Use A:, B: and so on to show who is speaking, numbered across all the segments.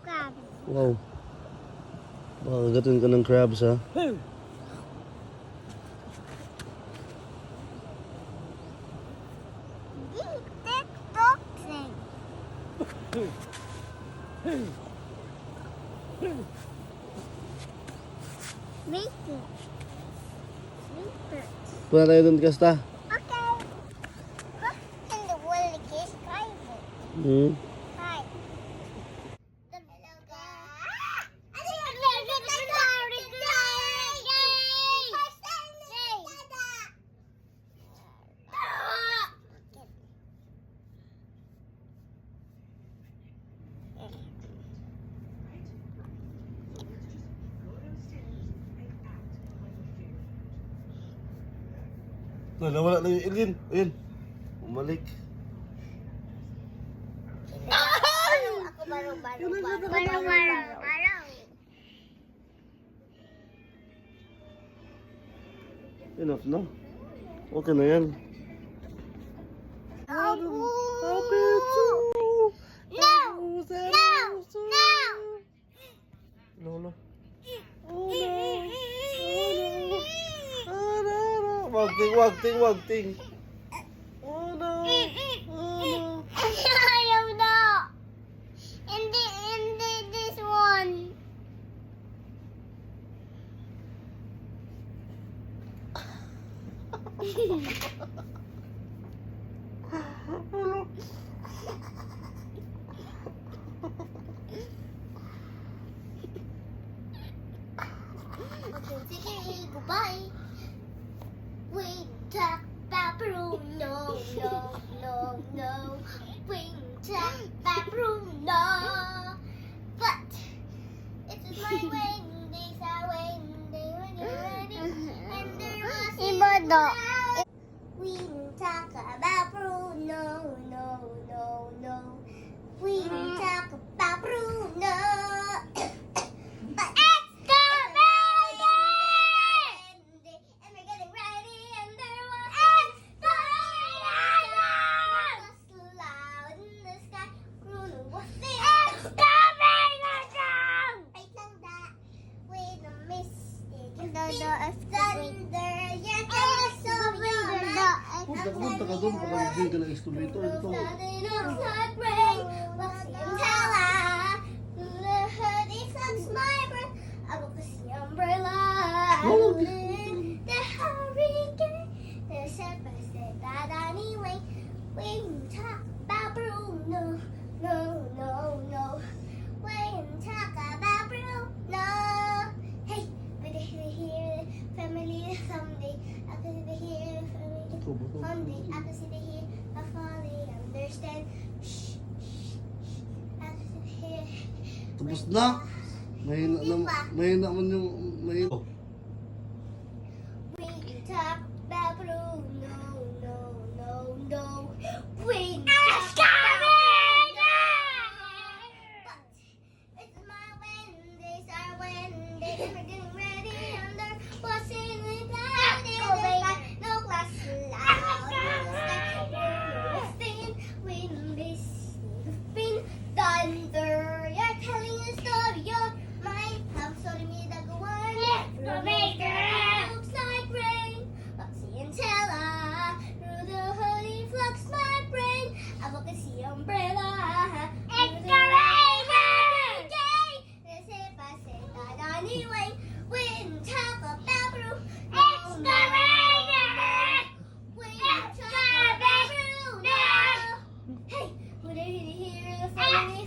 A: crabs.
B: Wow. Baka kagatin ka ng crabs, ha?
A: TikTok thing. Making. Sleepers.
B: Punta tayo dun, Kasta.
A: Okay. Look in the woolly case private.
B: Hmm.
A: Hi. Hello, guys.
B: Nawala na yung alien. Ayun. Umalik.
A: Ako barong.
B: Enough na. Okay na yan.
A: No!
B: Lolo. Wag ting. Oh no.
A: Ayaw na! Hindi, this one. Okay, sige, goodbye. We talk about Bruno, no. We talk about Bruno. But it is my Wednesdays are Wednesday when you're ready. And there was a we talk about Bruno, no. We talk about Bruno. But it's coming! And we're getting ready, and there was loud in the sky. Bruno was there. It's coming again! Wait lang that. Wait a mistake. Thunder, you're coming so
B: Punta ka doon. Baka hindi ka ng excavator. Ito.
A: looks like rain. What's the umbrella? The hoodie flux my breath. I will kiss the umbrella.
B: Oh.
A: The hurricane. The shepherd said that anyway. We talk about Bruno. No. We talk about Bruno. Hey, but if you hear family someday, I could be here family. Monday, I can see the here, I finally understand. Shh. I can see the here.
B: Tapos na. Mahina man yung... Mahina.
A: We talk about Bruno, no. We talk about Bruno. But it's my Wednesdays are Wednesdays. We're getting ready under what's in the cloud. No class allowed. Thunder, you're telling a story. You're mine. I'm sorry, me that go on. Looks like rain. Foxy and Tella. Through the holy flux, my brain. Advocacy umbrella. It's the rain every day. They say if I say that anyway. We didn't talk about Bruno. It's the rain. We didn't talk about Bruno. Hey, would they hear the family?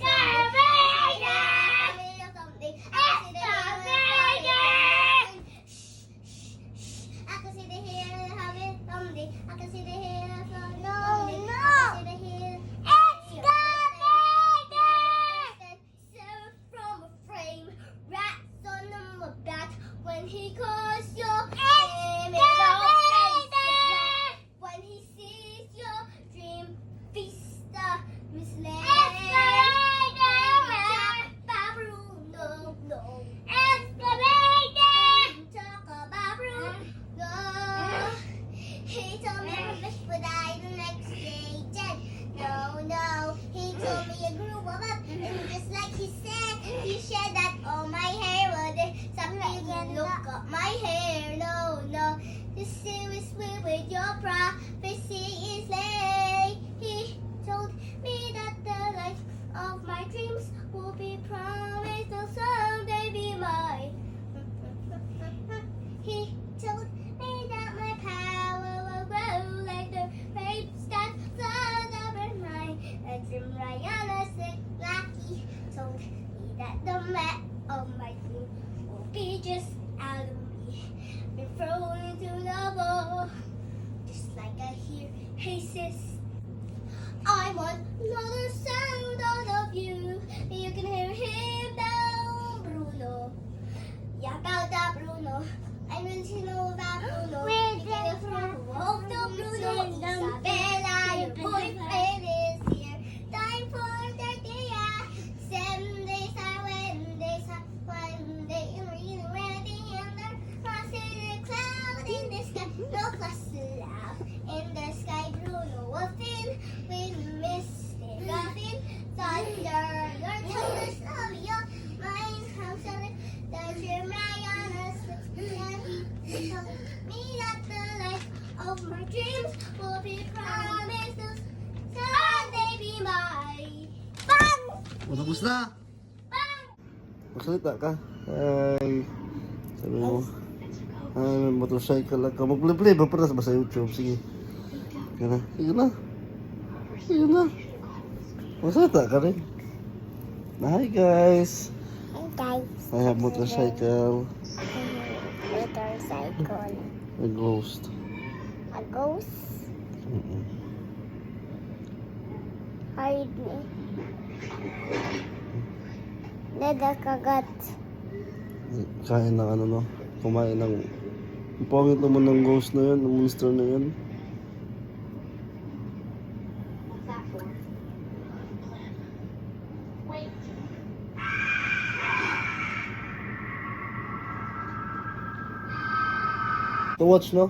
A: silhouette of my dream will be just out of me. Been thrown into the ball, just like I hear, hey sis, I want another sound out of you. You can hear him down, Bruno. Yeah, about that Bruno. I really to know about Bruno. Hope the Bruno. Isabella, your boyfriend is here. Time for the day. 7 days are when days are one day. You're really ready and there's a cloud in the sky. No clouds allowed in the sky. Bruno was in with Mr. Robin. Thunder, your colors of your mind. How sudden that you're my honest. Me that the life of my dreams will be promised to someday be mine. Bang!
B: Tapos na.
A: Bang!
B: Magsalita ka. Ay. Sabi mo. Ay, may motorcycle lang ka. Mag-play ba para ba sa YouTube? Sige. Sige na. Sige na. Sige na. Magsalita ka rin. Hi guys.
A: Hey guys.
B: I have motorcycle.
A: Motorcycle.
B: A ghost.
A: A ghost? Hide me. Nadakagat.
B: Kain ng ano no. Kumain ng... Ang pangit naman ng ghost na yun. Ng monster na yun. To watch no?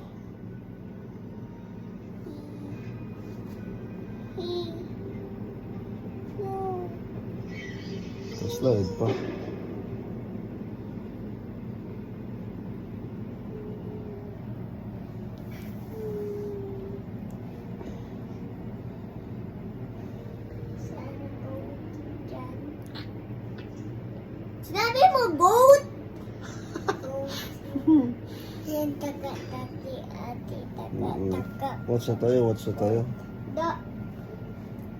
B: Slide pa.
A: Sinabi mo goat? Yan taga-taki ate taga-taka.
B: Watch na tayo, watch na tayo.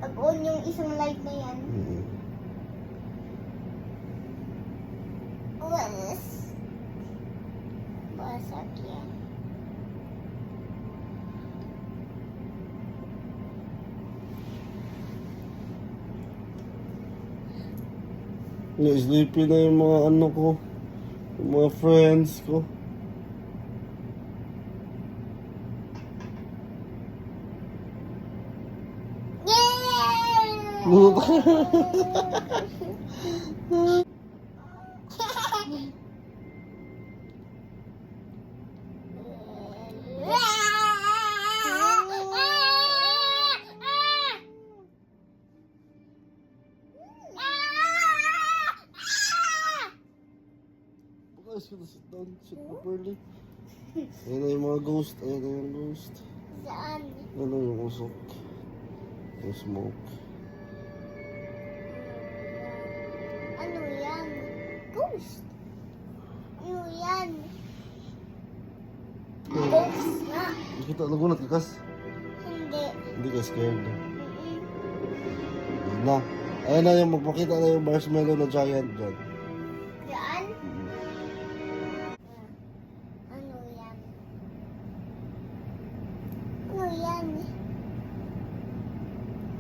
A: Pag-on yung isang light na yan. Was. Basag yan.
B: Sleepy na yung mga ano ko. Yung mga friends ko. Guys, gonna sit down, sit properly. Ayan na yung mga ghost, ayan na yung ghost.
A: Saan?
B: Ayan na yung usok. Yung smoke.
A: Ano yan? Ghost. Ano yan? Ghost nga.
B: Nakita, nagunat ka kas?
A: Hindi.
B: Hindi ka scared. Ayan na. Ayan na yung magpakita na yung marshmallow na giant dyan.
A: Yan? Ano yan? Ano yan?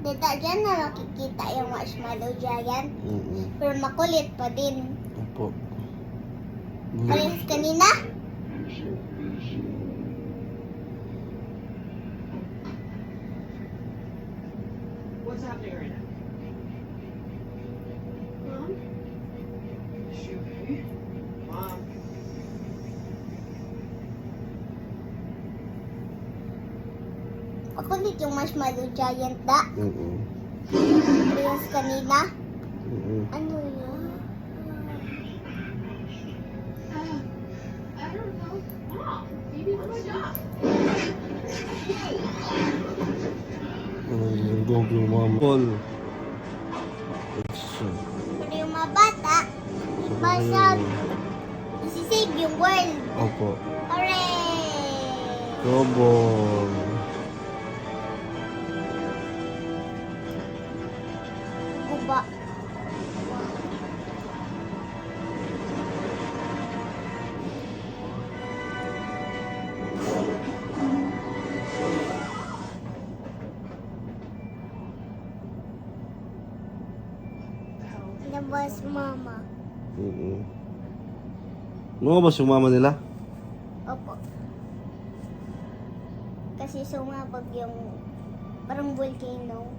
A: Dada, dyan na makikita yung marshmallow giant. Pero makulit pa din.
B: Opo.
A: Parehas kanina?
C: What's happening right now? Mom? Is she okay? Mom?
A: Makulit yung marshmallow giant da. Parehas kanina? Ano yun?
C: I don't know. Mom, maybe what's up?
B: Yung dog yung mama. Call. Action.
A: Pero yung mga bata, basta isi-save yung world.
B: Opo.
A: Hooray!
B: Robong.
A: Guba. was mama.
B: Lumabas yung mama nila?
A: Opo. Kasi sumabog yung parang volcano.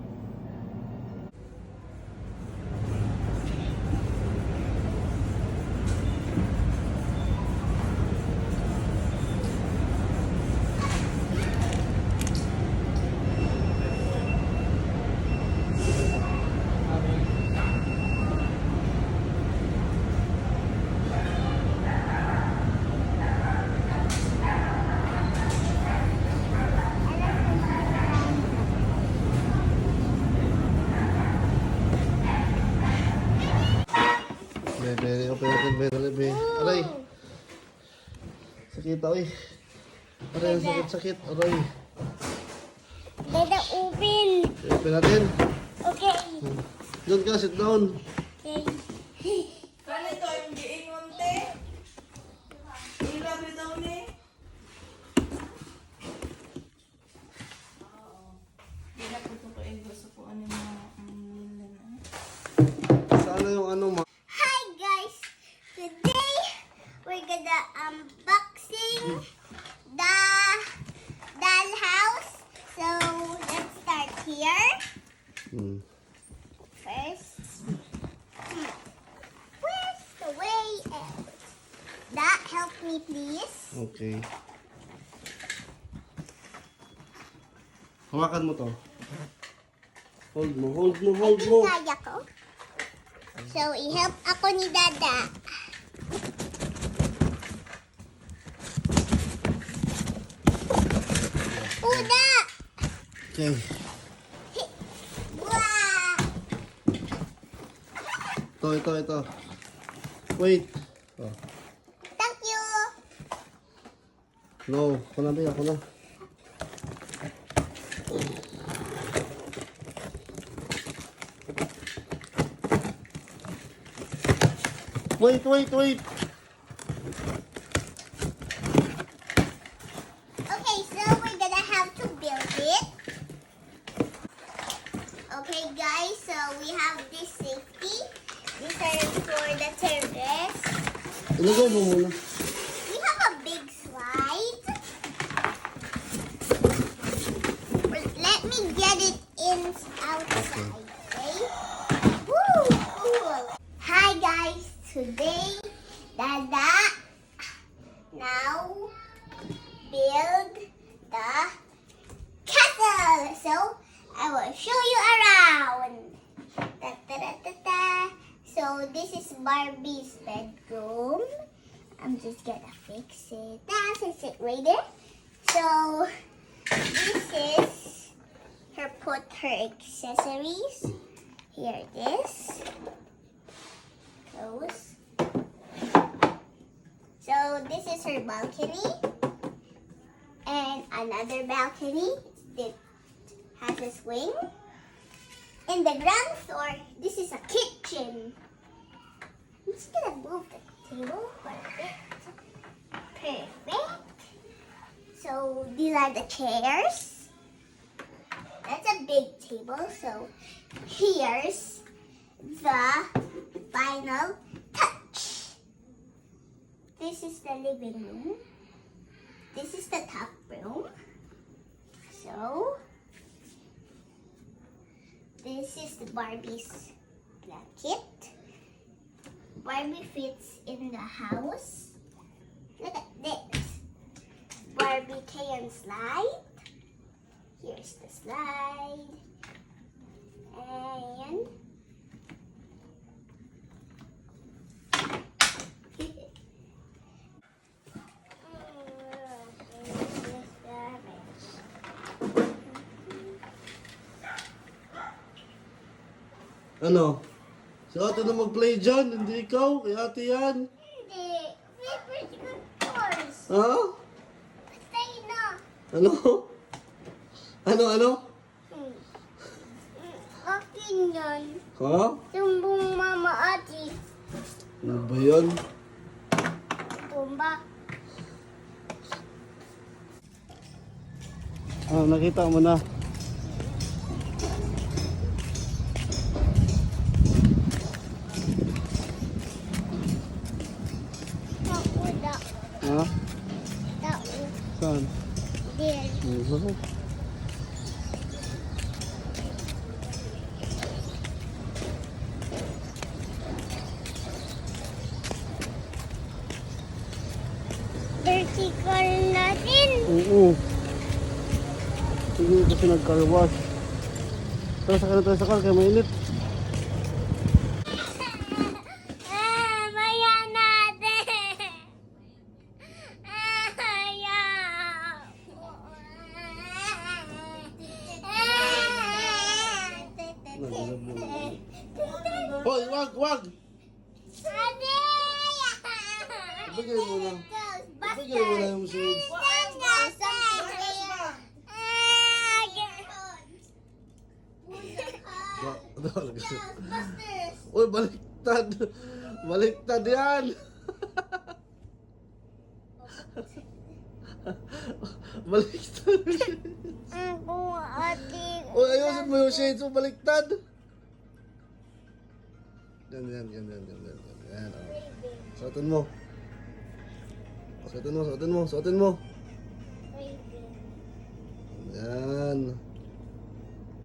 B: Bebe, open, bebe. Aray. Sakit, oy. Aray, sakit. Aray.
A: Dada, open.
B: Open natin.
A: Okay.
B: Doon ka, sit down.
A: Okay.
D: Kano ito yung giingon, te? Ila bitaw ni? Di na po ito gusto po ano yung
B: Sana yung ano,
A: Hi guys! Today we're gonna unboxing the dollhouse. So let's start here. First, where's the way out? That help me please.
B: Okay. Hawakan mo to. Hold mo.
A: Kaya ko. So i-help ako ni Dada. Uda!
B: Okay.
A: Wow!
B: Ito. Wait. Oh.
A: Thank you!
B: No, ako na. Wait.
A: Okay, so we're gonna have to build it. Okay guys, so we have this safety. These are for the terrace.
B: Ilagay mo muna.
A: We have a big slide. Well, let me get it outside, okay? Woo! Cool. Hi guys, today Dada now build the castle. So I will show you around. Da. So this is Barbie's bedroom. I'm just gonna fix it. That's it right there. So this is her accessories. Here it is. Close. So this is her balcony. And another balcony that has a swing. In the ground floor, this is a kitchen. I'm just gonna move the table for a bit. Perfect. So these are the chairs. That's a big table. So here's the final touch. This is the living room. This is the top room. So this is the Barbie's blanket. Barbie fits in the house. Look at this. Barbie can slide. Here's the slide. And
B: Ano? Si ate na mag-play dyan, hindi ikaw. Kay ate yan.
A: hindi. Favorite course.
B: Ha?
A: Patay na.
B: Ano? Ano?
A: Akin yan.
B: Ha?
A: Tumbong mama ati.
B: Ano ba yan?
A: Tumba.
B: Nakita mo na. Ha?
A: Tao.
B: Saan?
A: Din.
B: Mhm.
A: Dirty car natin.
B: Oo. Hindi kasi nag-car wash. Tara, sakay na tayo sa car kaya mainit.
A: Maya natin. Ayaw.
B: Hoy, wag, wag!
A: Ate!
B: Ibigay mo na. Ibigay mo na yung shades. Uy, baliktad! Baliktad yan! Baliktad!
A: Ako, ate.
B: Uy, ayusin mo yung shades mo, baliktad! Yan, yan, yan, yan, yan, yan, yan, yan. Suotin mo. Suotin mo, suotin mo, suotin mo. Yan.